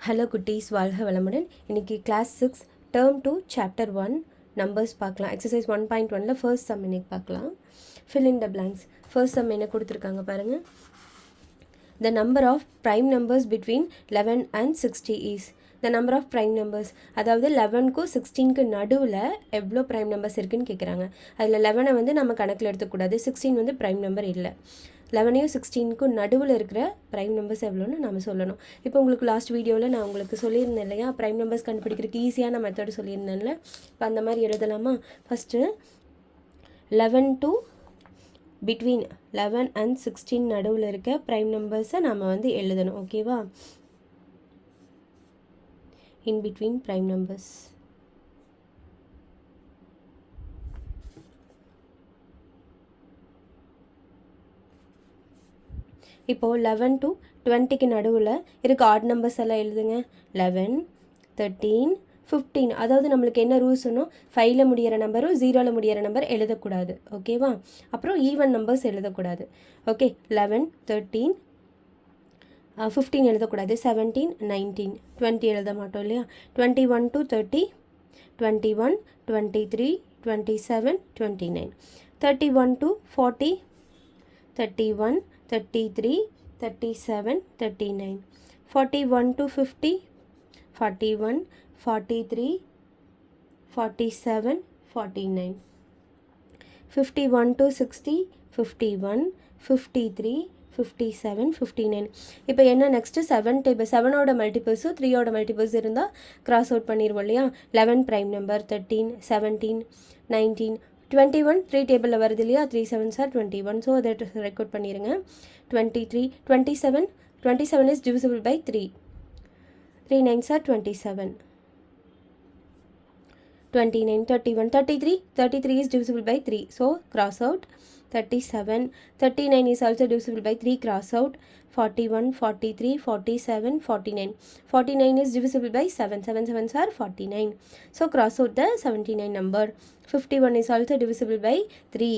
Hello குட்டீஸ், வாழ்க வளமுடன். இன்றைக்கி கிளாஸ் 6 டேர்ம் 2 சாப்டர் 1 நம்பர்ஸ் பார்க்கலாம். எக்ஸசைஸ் 1.1ல் ஃபர்ஸ்ட் சம் இன்னைக்கு பார்க்கலாம். Fill in the blanks. First sum என்ன கொடுத்துருக்காங்க பாருங்கள். The number of prime numbers between 11 and 60 is. The number of prime numbers, அதாவது 11க்கும் 16க்கு நடுவில் எவ்வளோ ப்ரைம் நம்பர்ஸ் இருக்குதுன்னு கேட்குறாங்க. அதில் 11 வந்து நம்ம கணக்கில் எடுத்துக்கூடாது, 16 வந்து ப்ரைம் நம்பர் இல்லை. 11யும் 16க்கும் நடுவில் இருக்கிற ப்ரைம் நம்பர்ஸ் எவ்வளோன்னு நம்ம சொல்லணும். இப்போ உங்களுக்கு லாஸ்ட் வீடியோவில் நான் உங்களுக்கு சொல்லியிருந்தேன் இல்லையா, ப்ரைம் நம்பர்ஸ் கண்டுபிடிக்கிறதுக்கு ஈஸியான மெத்தட் சொல்லியிருந்தேன்ல. இப்போ அந்த மாதிரி எழுதலாமா? ஃபஸ்ட்டு 11 to பிட்வீன் 11 and 16 நடுவில் இருக்க ப்ரைம் நம்பர்ஸை நம்ம வந்து எழுதணும். ஓகேவா? In between prime numbers. இப்போது 11 to 20க்கு நடுவில் இருக்க ஆட் நம்பர்ஸ் எல்லாம் எழுதுங்க. 11, 13, 15. அதாவது நம்மளுக்கு என்ன ரூல்ஸ் சொன்னோம், 5ல் முடிகிற நம்பரும் 0ல் முடிகிற நம்பர் எழுதக்கூடாது. ஓகேவா? அப்புறம் ஈவன் நம்பர்ஸ் எழுதக்கூடாது. ஓகே, 11, 13, 15 எழுதக்கூடாது. 17, 19, 20 எழுத மாட்டோம் இல்லையா? 21 to 30, 21, 23, 27, 29, 31 to 40, 31, 33, 37, 39, 41 to 50, 41, 43, 47, 49, 51 to 60, 51, 53, 57, 59. இப்போ என்ன நெக்ஸ்ட்டு 7 டேபிள். 7ஓட மல்டிபிள்ஸும் 3ஓட மல்டிபிள்ஸ் இருந்தால் கிராஸ் அவுட் பண்ணிடுவோம் இல்லையா? 11 ப்ரைம் நம்பர், 13, 17, 19, 21 3 டேபிளில் வருது இல்லையா? 3 7s are 21. ஸோ அதை ரெக்கார்ட் பண்ணிடுங்க. 23, 27, 27 is divisible by 3. 3 9s are 27. 29, 31, 33, 33 is divisible by 3. So cross out. 37, 39 is also divisible by 3, cross out. 41, 43, 47, 49. 49 is divisible by 7. 7 7s are 49. So cross out the 79 number. 51 is also divisible by 3.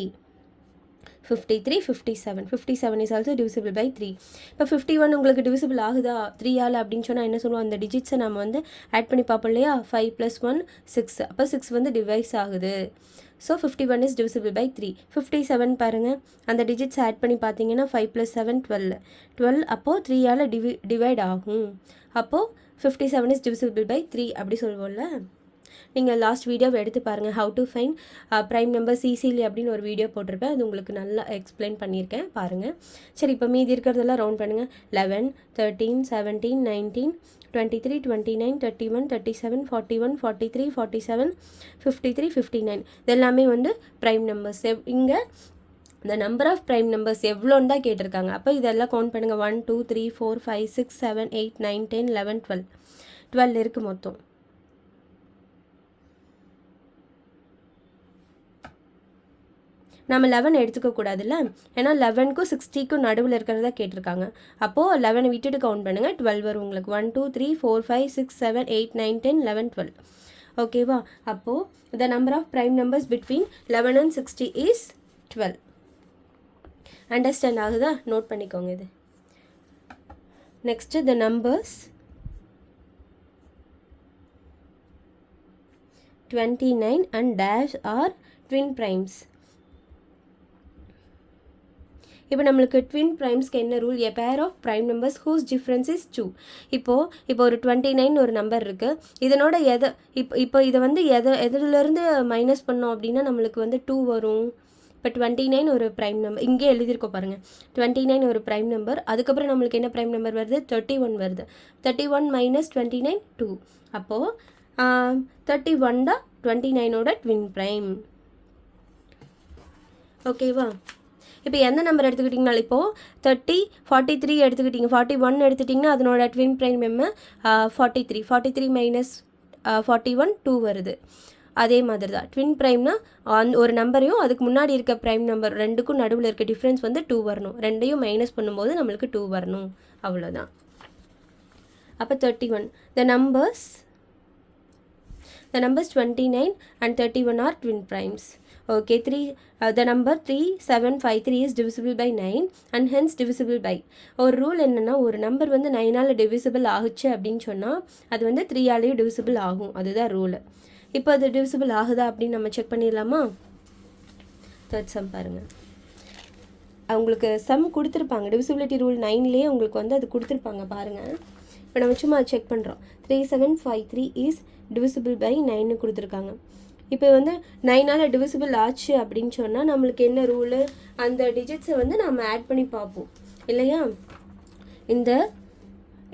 53, 57. 57 is also divisible by 3. இப்போ 51 உங்களுக்கு divisible ஆகுதா 3ஆல் அப்படின்னு சொன்னால் என்ன சொல்லுவோம், அந்த டிஜிட்ஸை நம்ம வந்து ஆட் பண்ணி பார்ப்போம் இல்லையா? 5 + 1 6. அப்போ 6 வந்து டிவைஸ் ஆகுது. So 51 is divisible by 3. 57 பாருங்கள், அந்த டிஜிட்ஸ் ஆட் பண்ணி பார்த்தீங்கன்னா 5 + 7 12. 12 அப்போது 3ஆல் டிவைட் ஆகும். அப்போது 57 is divisible by 3 அப்படி சொல்லுவோம்ல. நீங்கள் லாஸ்ட் வீடியோவை எடுத்து பாருங்கள். How to find prime numbers easily அப்படின்னு ஒரு வீடியோ போட்டிருப்பேன். அது உங்களுக்கு நல்லா எக்ஸ்பிளைன் பண்ணியிருக்கேன், பாருங்கள். சரி, இப்போ மீதி இருக்கிறதெல்லாம் ரவுண்ட் பண்ணுங்கள். 11, 13, 17, 19, 23, 29, 31, 37, 41, 43, 47, 53, 59. இதெல்லாமே வந்து ப்ரைம் நம்பர்ஸ். இங்கே இந்த நம்பர் ஆஃப் ப்ரைம் நம்பர்ஸ் எவ்வளோன்னு தான் கேட்டிருக்காங்க. அப்போ இதெல்லாம் கவுண்ட் பண்ணுங்கள். 1 2 3 4 5 6 7 8 9 10 11 12. 12 இருக்குது மொத்தம். நம்ம 11 எடுத்துக்கக்கூடாதுல்ல, ஏன்னா 11க்கும் 60க்கும் நடுவில் இருக்கிறதா கேட்டிருக்காங்க. அப்போது 11 விட்டுட்டு கவுண்ட் பண்ணுங்கள். 12 வரும் உங்களுக்கு. 1 2 3 4 5 6 7 8 9 10 11 12. ஓகேவா? அப்போது the number of prime numbers between 11 and 60 is 12. Understand ஆகுதா? நோட் பண்ணிக்கோங்க இது. Next the numbers 29 and dash are twin primes. இப்போ நம்மளுக்கு ட்வின் ப்ரைம்ஸ்க்கு என்ன rule? A pair of prime numbers whose difference is 2. இப்போ ஒரு 29 ஒரு நம்பர் இருக்குது. இதனோட இப்போ இதை வந்து எதிலிருந்து மைனஸ் பண்ணோம் அப்படின்னா நம்மளுக்கு வந்து 2 வரும். இப்போ 29 ஒரு ப்ரைம் நம்பர், இங்கே எழுதியிருக்கோம் பாருங்கள். 29 ஒரு ப்ரைம் நம்பர். அதுக்கப்புறம் நம்மளுக்கு என்ன ப்ரைம் நம்பர் வருது? 31 வருது. 31 - 29 2. அப்போது 31 தான் 29ஓட ட்வின் ப்ரைம். ஓகேவா? இப்போ எந்த நம்பர் எடுத்துக்கிட்டிங்கனாலும், இப்போது 30, 43 எடுத்துக்கிட்டிங்க, 41 எடுத்துட்டிங்கன்னா அதனோட ட்வின் ப்ரைம் என்ன? 43. 43 - 41 2 வருது. அதே மாதிரி தான் ட்வின் ப்ரைம்னா ஒரு நம்பரையும் அதுக்கு முன்னாடி இருக்க ப்ரைம் நம்பர் ரெண்டுக்கும் நடுவில் இருக்க டிஃப்ரென்ஸ் வந்து 2 வரணும். ரெண்டையும் மைனஸ் பண்ணும்போது நம்மளுக்கு 2 வரணும். அவ்வளோதான். அப்போ 31. த numbers 29 and 31 are twin primes. Okay, the number 3753 is divisible by 9 and hence divisible by. ஒரு ரூல் என்னன்னா ஒரு நம்பர் வந்து 9ஆல் டிவிசிபிள் ஆகுச்சு அப்படின்னு சொன்னால் அது வந்து 3ஆலேயும் டிவிசிபிள் ஆகும், அதுதான் ரூல். இப்போ அது டிவிசிபிள் ஆகுதா அப்படின்னு நம்ம செக் பண்ணிடலாமா? தேர்ட் சம் பாருங்கள். அவங்களுக்கு சம் கொடுத்துருப்பாங்க, டிவிசிபிலிட்டி ரூல் 9லேயே உங்களுக்கு வந்து அது கொடுத்துருப்பாங்க பாருங்கள். இப்போ நம்ம சும்மா செக் பண்ணுறோம். 3753 இஸ் டிவிசிபிள் பை 9ன்னு கொடுத்துருக்காங்க. இப்போ வந்து 9ஆல் டிவிசிபிள் ஆச்சு அப்படின்னு சொன்னால் நம்மளுக்கு என்ன ரூலு, அந்த டிஜிட்ஸை வந்து நம்ம ஆட் பண்ணி பார்ப்போம் இல்லையா?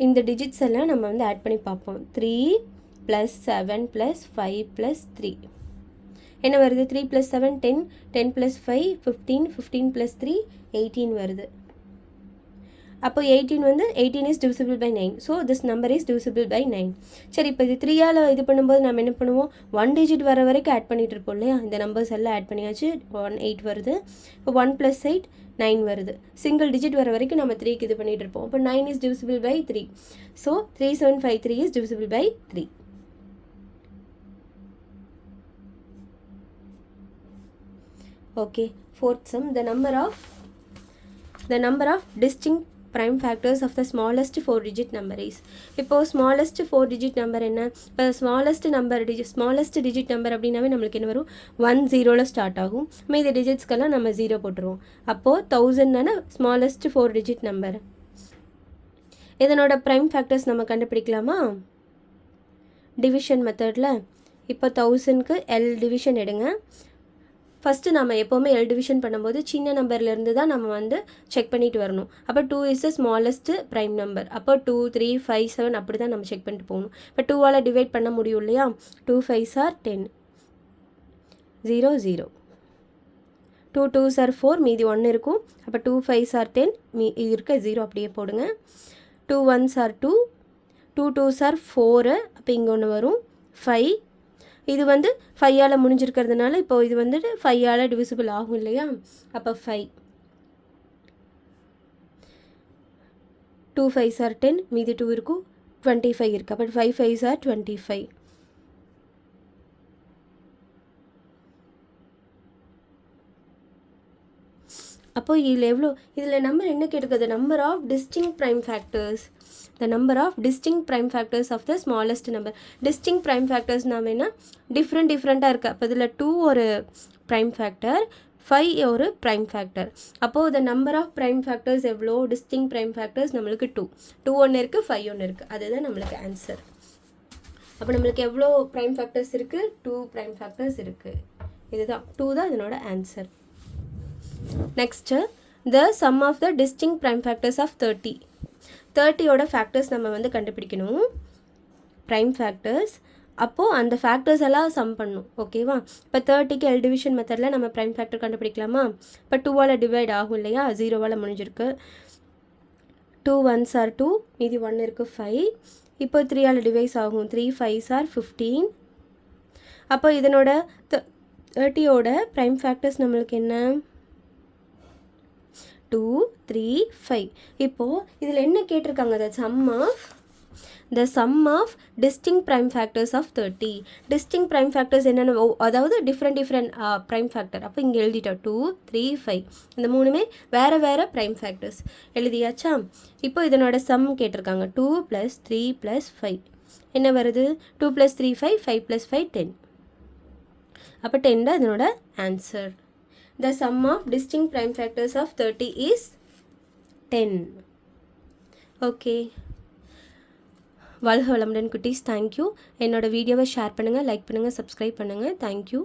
இந்த டிஜிட்ஸ் எல்லாம் நம்ம வந்து ஆட் பண்ணி பார்ப்போம். 3 + 7 + 5 + 3 என்ன வருது? 3 + 7 10, 10 + 5 15, 15 + 3 18 வருது. அப்போ 18 வந்து 18 is divisible by 9. So this number is divisible by 9. சரி, இப்போ இது 3ஆல் இது பண்ணும்போது நம்ம என்ன பண்ணுவோம்? 1 டிஜிட் வர வரைக்கும் ஆட் பண்ணிகிட்டு இருப்போம் இல்லையா? இந்த நம்பர்ஸ் எல்லாம் ஆட் பண்ணியாச்சு. 8 வருது. இப்போ 1 + 8 9 வருது. சிங்கிள் டிஜிட் வர வரைக்கும் நம்ம 3க்கு இது பண்ணிகிட்டு இருப்போம். இப்போ 9 is divisible by 3. So 3753 is divisible by 3. Okay, fourth sum, the number of distinct prime factors of the smallest 4-digit number is. இப்போ smallest 4-digit number என்ன? இப்போ smallest digit number அப்படின்னாவே நம்மளுக்கு என்ன வரும்? 10ல ஸ்டார்ட் ஆகும். மீதி டிஜிட்ஸ்க்கெல்லாம் நம்ம 0 போட்டுருவோம். அப்போது 1000 smallest 4-digit number. இதனோட prime factors நம்ம கண்டுபிடிக்கலாமா? டிவிஷன் மெத்தடில். இப்போ 1000க்கு L டிவிஷன் எடுங்க. ஃபஸ்ட்டு நம்ம எப்போவுமே L டிவிஷன் பண்ணும்போது சின்ன நம்பர்லேருந்து தான் நம்ம வந்து செக் பண்ணிட்டு வரணும். அப்போ 2 is the smallest prime number. அப்போ 2 3 5 7 அப்படி தான் நம்ம செக் பண்ணிட்டு போகணும். இப்போ 2ஆல் டிவைட் பண்ண முடியும் இல்லையா? 2 5s are 10, 0 0, 2 2s are 4, மீதி 1 இருக்கும். அப்போ 2 5s are 10, இது இருக்க 0 அப்படியே போடுங்க. 2 1s are 2, 2 2s are 4, அப்போ இங்கே ஒன்று வரும் 5. இது வந்து 5ஆல் முடிஞ்சிருக்கிறதுனால இப்போ இது வந்துட்டு 5ஆல் டிவிசிபிள் ஆகும் இல்லையா? அப்போ 5, 2 5s are 10, மீதி 2 இருக்கும், 25 இருக்குது. அப்போ 5 5s are 25. அப்போ இதில் நம்பர் என்ன கேட்டுருக்குது? Number of distinct prime factors. the number of distinct prime factors of the smallest number. distinct prime factors நாமேனா டிஃப்ரெண்ட்டாக இருக்குது. அப்போ இதில் 2 ஒரு prime factor, 5 ஒரு prime factor. அப்போது the number of prime factors எவ்வளோ? distinct prime factors நம்மளுக்கு 2 ஒன்று இருக்குது, 5 ஒன்று இருக்குது. அதுதான் நம்மளுக்கு ஆன்சர். அப்போ நம்மளுக்கு எவ்வளோ prime factors இருக்குது? 2 prime factors இருக்குது. இதுதான் 2 தான் இதனோட answer. Next the sum of the distinct prime factors of 30. 30யோட ஃபேக்டர்ஸ் நம்ம வந்து கண்டுபிடிக்கணும், ப்ரைம் ஃபேக்டர்ஸ். அப்போது அந்த ஃபேக்டர்ஸ் எல்லாம் சம் பண்ணணும், ஓகேவா? இப்போ 30க்கு L டிவிஷன் மெத்தடில் நம்ம ப்ரைம் ஃபேக்டர் கண்டுபிடிக்கலாமா? இப்போ 2ஆல் டிவைட் ஆகும் இல்லையா? 0ஆல் முடிஞ்சிருக்கு. 2 1s are 2, மீதி 1 இருக்குது 5. இப்போ 3ஆல் டிவைஸ் ஆகும். 3 5s are 15. அப்போ இதனோட 30யோட ப்ரைம் ஃபேக்டர்ஸ் நம்மளுக்கு என்ன? 2 3 5. இப்போது இதில் என்ன கேட்டிருக்காங்க? the sum of distinct prime factors of 30. distinct prime factors என்னென்ன? அதாவது டிஃப்ரெண்ட் prime factor. அப்போ இங்கே எழுதிட்டோம் 2 3 5. இந்த மூணுமே வேறு prime factors எழுதியாச்சா? இப்போ இதனோட சம் கேட்டிருக்காங்க. 2 + 3 + 5 என்ன வருது? 2 + 3 5, 5 + 5 10. அப்போ 10 தான் இதனோட answer. The sum of distinct prime factors of 30 is 10. Okay. வாழ்க வளமுடன் குட்டீஸ். தேங்க்யூ. என்னோட வீடியோவை ஷேர் பண்ணுங்கள், லைக் பண்ணுங்கள், சப்ஸ்கிரைப் பண்ணுங்கள். தேங்க்யூ.